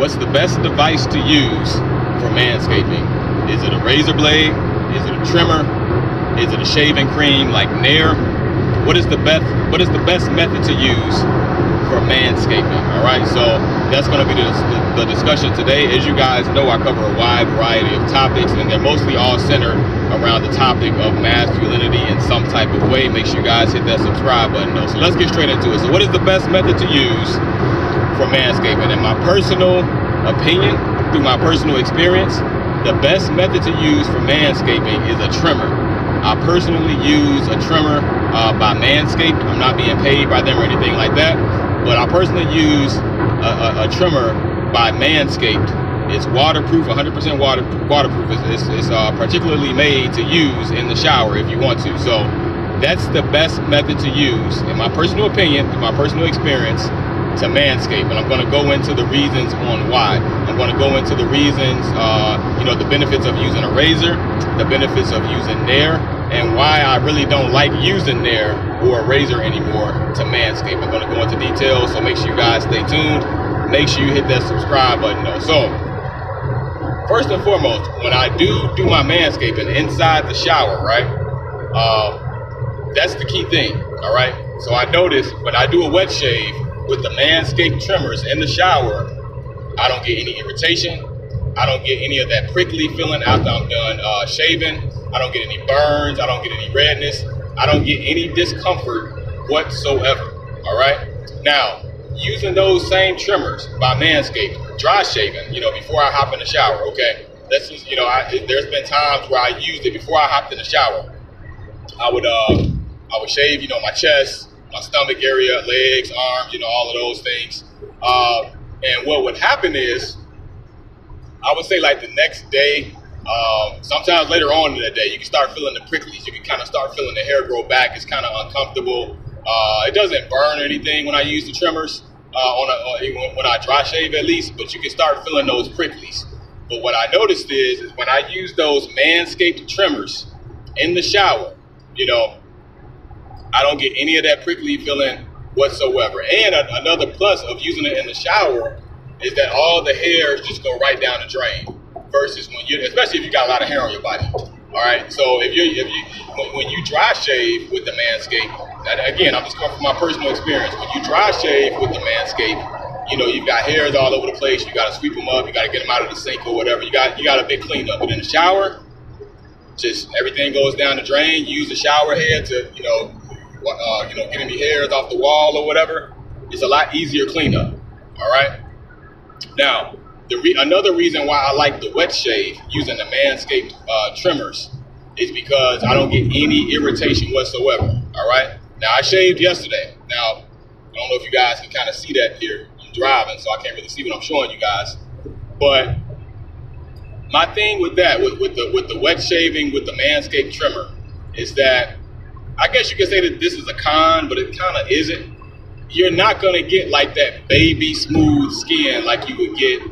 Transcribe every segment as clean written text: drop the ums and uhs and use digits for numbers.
what's the best device to use for manscaping? Is it a razor blade? Is it a trimmer? Is it a shaving cream like Nair? What is the best method to use for manscaping? All right, so that's going to be the discussion today. As you guys know, I cover a wide variety of topics, and they're mostly all centered around the topic of masculinity in some type of way. Make sure you guys hit that subscribe button though. So let's get straight into it. So what is the best method to use for manscaping? In my personal opinion, through my personal experience, the best method to use for manscaping is a trimmer. I personally use a trimmer by Manscaped. I'm not being paid by them or anything like that, but I personally use a trimmer by Manscaped. It's waterproof, 100% waterproof. It's particularly made to use in the shower if you want to. So that's the best method to use, in my personal opinion, through my personal experience, to manscape. And I'm going to go into the reasons on why. I'm going to go into the reasons, the benefits of using a razor, the benefits of using Nair, and why I really don't like using Nair or a razor anymore to manscape. I'm going to go into details, so make sure you guys stay tuned. Make sure you hit that subscribe button though. So first and foremost, when I do my manscaping inside the shower, right? That's the key thing, all right? So I notice when I do a wet shave with the Manscaped trimmers in the shower, I don't get any irritation. I don't get any of that prickly feeling after I'm done shaving. I don't get any burns. I don't get any redness. I don't get any discomfort whatsoever, all right? Now, using those same trimmers by Manscaped, dry shaving, before I hop in the shower, okay? That's just, there's been times where I used it before I hopped in the shower. I would shave, my chest, my stomach area, legs, arms, all of those things. And what would happen is, I would say like the next day, sometimes later on in the day, you can start feeling the pricklies. You can kind of start feeling the hair grow back. It's kind of uncomfortable. It doesn't burn or anything when I use the trimmers, when I dry shave at least, but you can start feeling those pricklies. But what I noticed is when I use those Manscaped trimmers in the shower, I don't get any of that prickly feeling whatsoever. And another plus of using it in the shower is that all the hairs just go right down the drain. Versus especially if you got a lot of hair on your body. All right. So when you dry shave with the Manscaped, and again, I'm just coming from my personal experience. When you dry shave with the Manscaped, you've got hairs all over the place. You got to sweep them up. You got to get them out of the sink or whatever. You got a big cleanup. But in the shower, just everything goes down the drain. You use the shower head to get any hairs off the wall or whatever. It's a lot easier cleanup. All right. Now, another reason why I like the wet shave using the Manscaped trimmers is because I don't get any irritation whatsoever. All right. Now, I shaved yesterday. Now, I don't know if you guys can kind of see that here. I'm driving, so I can't really see what I'm showing you guys. But my thing with that, with the wet shaving with the Manscaped trimmer, is that I guess you could say that this is a con, but it kind of isn't. You're not going to get like that baby smooth skin like you would get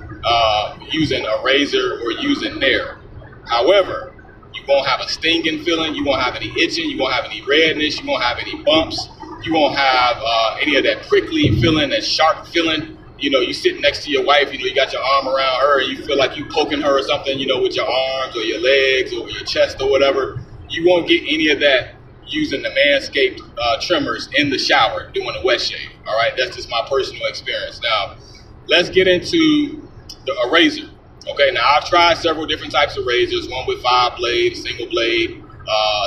using a razor or using Nair. However, you won't have a stinging feeling. You won't have any itching. You won't have any redness. You won't have any bumps. You won't have any of that prickly feeling, that sharp feeling. You sit next to your wife, you got your arm around her and you feel like you poking her or something, with your arms or your legs or your chest or whatever. You won't get any of that using the Manscaped trimmers in the shower doing a wet shave. All right, that's just my personal experience. Now, let's get into a razor. Okay, now I've tried several different types of razors, one with 5 blade, single blade,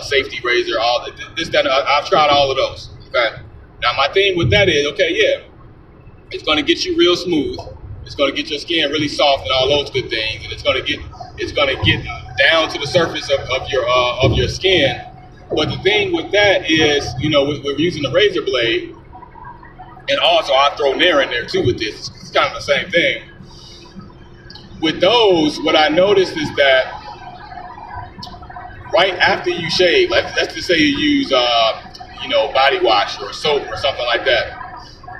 safety razor, all that. I've tried all of those. Okay, now my thing with that is, it's going to get you real smooth. It's going to get your skin really soft and all those good things, and it's going to get down to the surface of your skin. But the thing with that is, we're using the razor blade, and also I throw Nair in there too with this. It's kind of the same thing. With those, what I noticed is that right after you shave, let's just say you use, body wash or soap or something like that,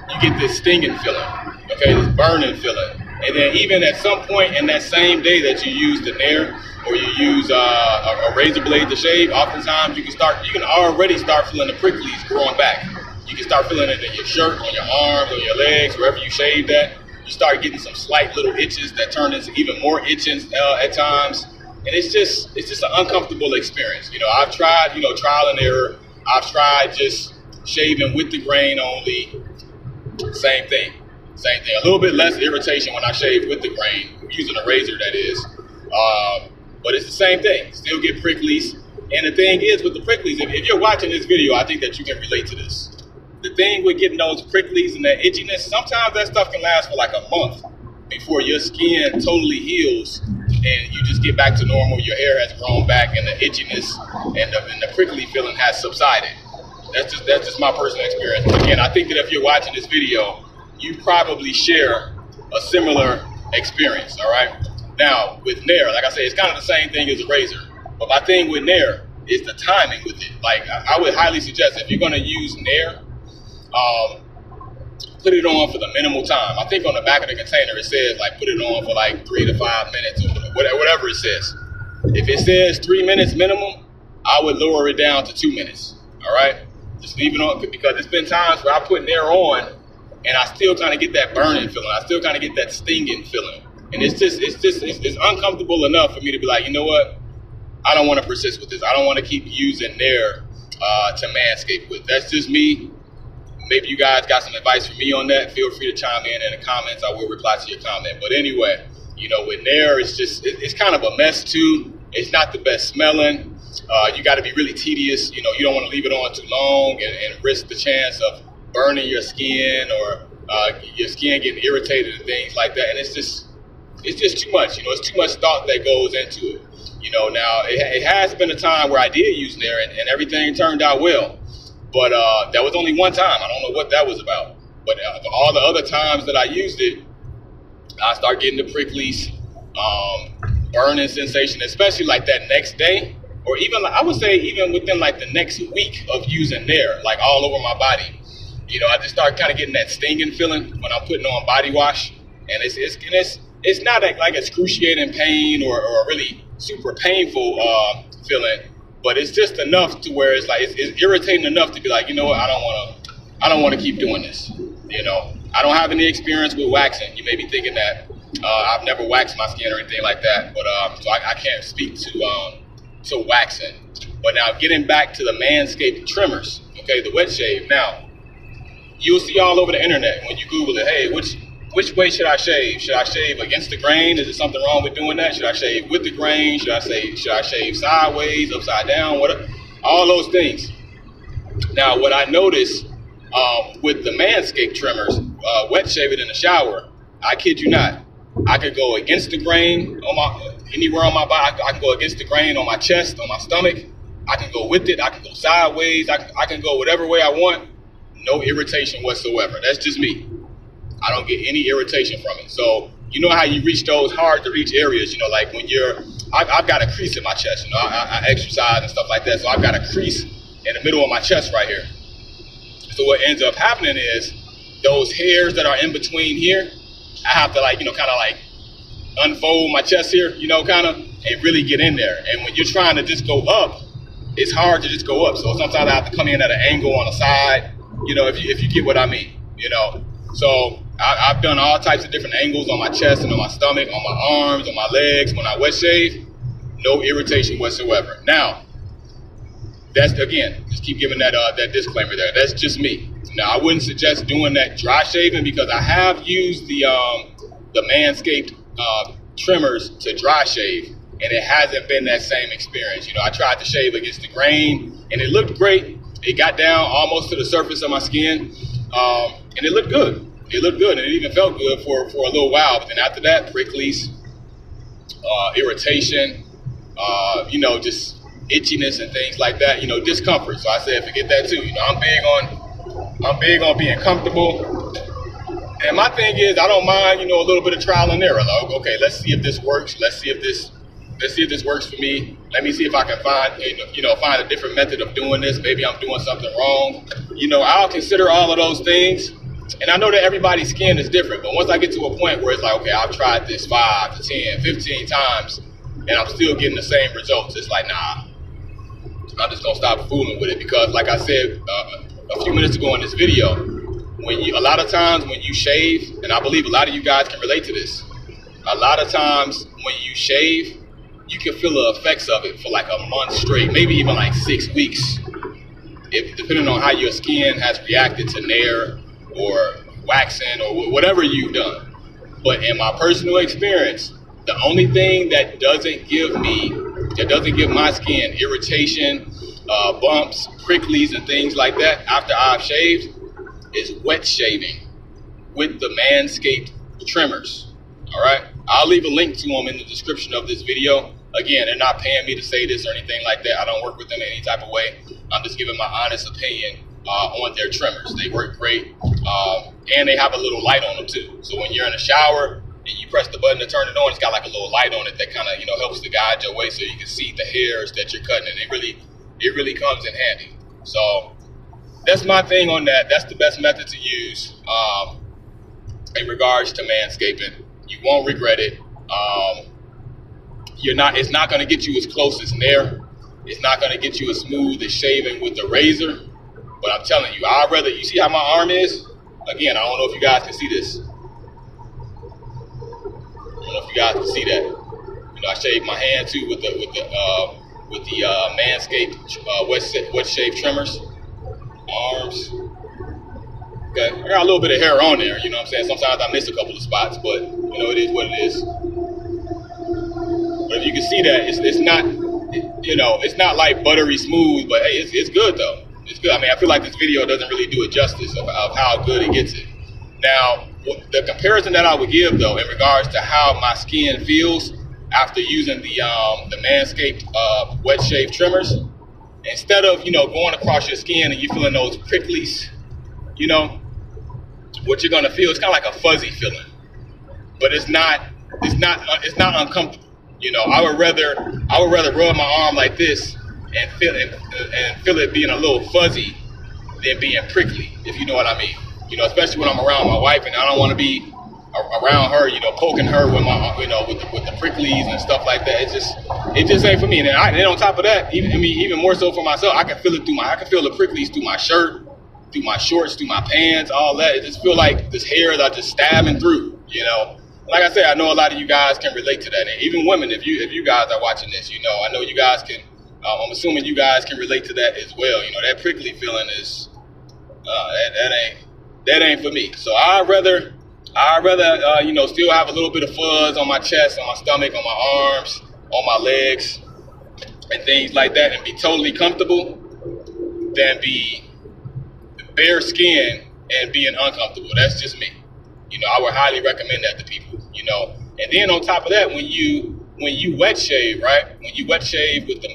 you get this stinging feeling, this burning feeling. And then even at some point in that same day that you use the Nair or you use a razor blade to shave, oftentimes you can already start feeling the pricklies growing back. You can start feeling it in your shirt, on your arms, on your legs, wherever you shaved at. you start getting some slight little itches that turn into even more itching at times. And it's just an uncomfortable experience. You know, I've tried, trial and error. I've tried just shaving with the grain only. Same thing. A little bit less irritation when I shave with the grain, using a razor, that is. But it's the same thing. Still get pricklies. And the thing is, with the pricklies, if you're watching this video, I think that you can relate to this. The thing with getting those pricklies and that itchiness, sometimes that stuff can last for like a month before your skin totally heals and you just get back to normal. Your hair has grown back and the itchiness and the prickly feeling has subsided. That's just my personal experience. Again, I think that if you're watching this video, you probably share a similar experience, all right? Now, with Nair, like I said, it's kind of the same thing as a razor. But my thing with Nair is the timing with it. Like, I would highly suggest if you're going to use Nair, put it on for the minimal time. I think on the back of the container it says like put it on for like 3 to 5 minutes or whatever it says. If it says 3 minutes minimum, I would lower it down to 2 minutes. All right, just leave it on, because there's been times where I put Nair on and I still kind of get that burning feeling. I still kind of get that stinging feeling, and it's uncomfortable enough for me to be like, you know what? I don't want to persist with this. I don't want to keep using Nair to manscape with. That's just me. Maybe you guys got some advice for me on that. Feel free to chime in the comments. I will reply to your comment. But anyway, with Nair, it's kind of a mess too. It's not the best smelling. You got to be really tedious. You don't want to leave it on too long and risk the chance of burning your skin or your skin getting irritated and things like that. And it's just too much. It's too much thought that goes into it. Now it has been a time where I did use Nair and everything turned out well. But that was only one time. I don't know what that was about. But all the other times that I used it, I start getting the pricklies, burning sensation, especially like that next day, or even I would say even within like the next week of using Nair, like all over my body. I just start kind of getting that stinging feeling when I'm putting on body wash, and it's not like excruciating pain or a really super painful feeling. But it's just enough to where it's like it's irritating enough to be like, you know what, I don't want to keep doing this. I don't have any experience with waxing. You may be thinking that I've never waxed my skin or anything like that, but so I can't speak to waxing. But now getting back to the Manscaped trimmers, okay, the wet shave. Now you'll see all over the internet when you Google it, hey, which way should I shave? Should I shave against the grain? Is there something wrong with doing that? Should I shave with the grain? Should I shave sideways, upside down? All those things. Now, what I noticed with the Manscaped trimmers, wet shaving in the shower, I kid you not, I could go against the grain anywhere on my body. I can go against the grain on my chest, on my stomach. I can go with it. I can go sideways. I can go whatever way I want. No irritation whatsoever. That's just me. I don't get any irritation from it. So you know how you reach those hard to reach areas, like when I've got a crease in my chest, I exercise and stuff like that. So I've got a crease in the middle of my chest right here. So what ends up happening is those hairs that are in between here, I have to kind of unfold my chest here, and really get in there. And when you're trying to just go up, it's hard to just go up. So sometimes I have to come in at an angle on the side, if you get what I mean, So I've done all types of different angles on my chest and on my stomach, on my arms, on my legs. When I wet shave, no irritation whatsoever. Now, that's, again, just keep giving that disclaimer there. That's just me. Now, I wouldn't suggest doing that dry shaving because I have used the Manscaped trimmers to dry shave, and it hasn't been that same experience. I tried to shave against the grain, and it looked great. It got down almost to the surface of my skin, and it looked good. It looked good, and it even felt good for a little while. But then after that, pricklies, irritation, just itchiness and things like that. Discomfort. So I said, forget that too. I'm big on being comfortable. And my thing is, I don't mind, a little bit of trial and error. Like, okay, let's see if this works. Let's see if this works for me. Let me see if I can find a different method of doing this. Maybe I'm doing something wrong. I'll consider all of those things. And I know that everybody's skin is different, but once I get to a point where it's like, okay, I've tried this 5 to 10, 15 times, and I'm still getting the same results, it's like, nah, I'm just gonna stop fooling with it. Because like I said a few minutes ago in this video, a lot of times when you shave, and I believe a lot of you guys can relate to this, a lot of times when you shave, you can feel the effects of it for like a month straight, maybe even like 6 weeks, depending on how your skin has reacted to Nair or waxing or whatever you've done. But in my personal experience, the only thing that doesn't give my skin irritation, bumps, pricklies, and things like that after I've shaved is wet shaving with the Manscaped trimmers. All right, I'll leave a link to them in the description of this video. Again, they're not paying me to say this or anything like that. I don't work with them in any type of way. I'm just giving my honest opinion on their trimmers. They work great, and they have a little light on them too. So when you're in the shower and you press the button to turn it on, it's got like a little light on it that kind of, you know, helps to guide your way so you can see the hairs that you're cutting, and it really comes in handy. So that's my thing on that. That's the best method to use in regards to manscaping. You won't regret it. It's not going to get you as close as Nair. It's not going to get you as smooth as shaving with the razor. But I'm telling you, you see how my arm is? Again, I don't know if you guys can see this. I don't know if you guys can see that. You know, I shaved my hand too with the Manscaped wet shave trimmers. Arms. Okay, I got a little bit of hair on there. You know what I'm saying? Sometimes I miss a couple of spots, but you know, it is what it is. But if you can see that, it's not, you know, it's not like buttery smooth, but hey, it's good though. It's good. I mean, I feel like this video doesn't really do it justice of how good it gets it. Now, the comparison that I would give though, in regards to how my skin feels after using the Manscaped wet shave trimmers, instead of, you know, going across your skin and you feeling those pricklies, you know, what you're gonna feel is kind of like a fuzzy feeling, but it's not uncomfortable. You know, I would rather rub my arm like this and feel it being a little fuzzy than being prickly, if you know what I mean. You know, especially when I'm around my wife and I don't want to be around her, you know, poking her with my, you know, with the pricklies and stuff like that. It just ain't for me. And then on top of that, even more so for myself, I can feel the pricklies through my shirt, through my shorts, through my pants, all that. It just feel like this hairs are just stabbing through, you know. Like I said, I know a lot of you guys can relate to that, and even women, if you guys are watching this, you know, I know you guys can. I'm assuming you guys can relate to that as well. You know, that prickly feeling is that ain't for me. So I'd rather you know, still have a little bit of fuzz on my chest, on my stomach, on my arms, on my legs, and things like that, and be totally comfortable than be bare skin and being uncomfortable. That's just me. You know, I would highly recommend that to people, you know. And then on top of that, when you wet shave, right? When you wet shave with the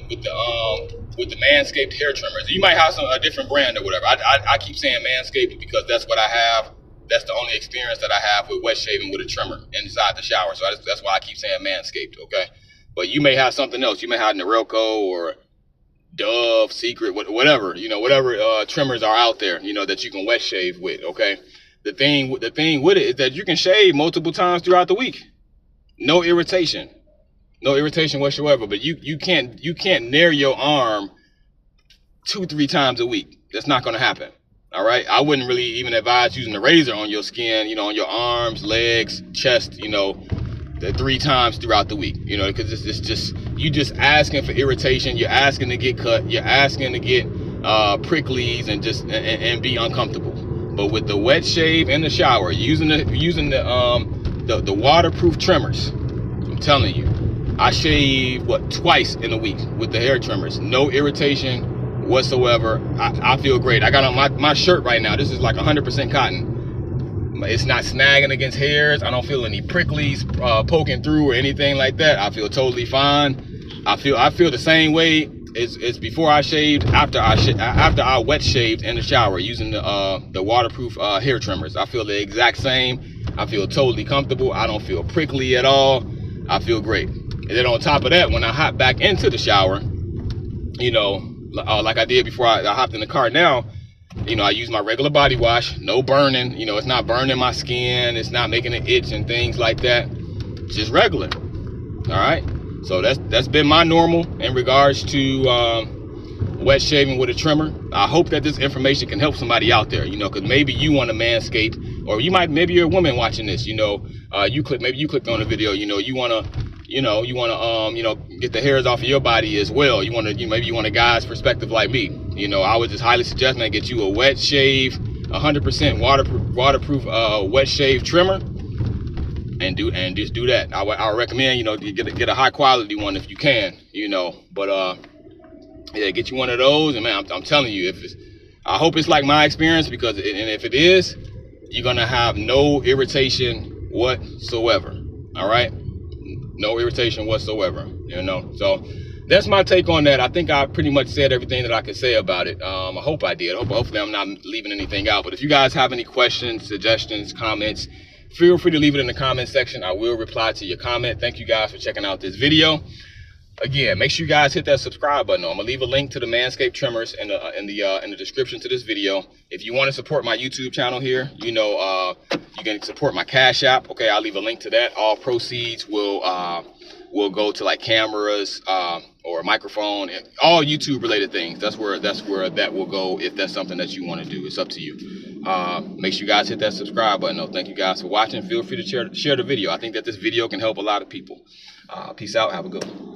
Manscaped hair trimmers, you might have a different brand or whatever. I keep saying Manscaped because that's what I have. That's the only experience that I have with wet shaving with a trimmer inside the shower. So that's why I keep saying Manscaped, okay? But you may have something else. You may have Norelco or Dove, Secret, whatever, you know, whatever trimmers are out there, you know, that you can wet shave with, okay? The thing with it is that you can shave multiple times throughout the week. No irritation whatsoever. But you can't Nair your arm 2-3 times a week. That's not going to happen. All right. I wouldn't really even advise using the razor on your skin, you know, on your arms, legs, chest, you know, 3 times throughout the week, you know, because it's just, you just asking for irritation. You're asking to get cut. You're asking to get pricklies and be uncomfortable. But with the wet shave in the shower, using the waterproof trimmers, I'm telling you, I shave twice in a week with the hair trimmers. No irritation whatsoever. I feel great. I got on my shirt right now. This is like 100% cotton. It's not snagging against hairs. I don't feel any pricklies poking through or anything like that. I feel totally fine. I feel the same way as before I shaved, after I wet shaved in the shower using the waterproof hair trimmers. I feel the exact same. I feel totally comfortable. I don't feel prickly at all. I feel great. And then on top of that, when I hop back into the shower, you know, like I did before I hopped in the car now, you know, I use my regular body wash, no burning, you know, it's not burning my skin, it's not making it itch and things like that, just regular. All right. So that's been my normal in regards to wet shaving with a trimmer. I hope that this information can help somebody out there, because maybe you want to manscape, or maybe you're a woman watching this, maybe you clicked on the video, you want to, get the hairs off of your body as well. Maybe you want a guy's perspective like me. I would just highly suggest, man, get you a wet shave, 100% waterproof wet shave trimmer, and just do that. I recommend, get a high quality one if you can, but yeah, get you one of those, and man, I'm telling you, I hope it's like my experience, because if it is, you're gonna have no irritation whatsoever. All right, no irritation whatsoever. So that's my take on that. I think I pretty much said everything that I could say about it. I hope I did. Hopefully I'm not leaving anything out. But if you guys have any questions, suggestions, comments, feel free to leave it in the comment section. I will reply to your comment. Thank you guys for checking out this video. Again, make sure you guys hit that subscribe button. I'm gonna leave a link to the Manscaped trimmers in the description to this video. If you want to support my YouTube channel here, you can support my Cash App. Okay, I'll leave a link to that. All proceeds will go to like cameras or a microphone, and all YouTube related things. That's where that will go, if that's something that you want to do. It's up to you. Make sure you guys hit that subscribe button. Thank you guys for watching. Feel free to share the video. I think that this video can help a lot of people. Peace out. Have a good one.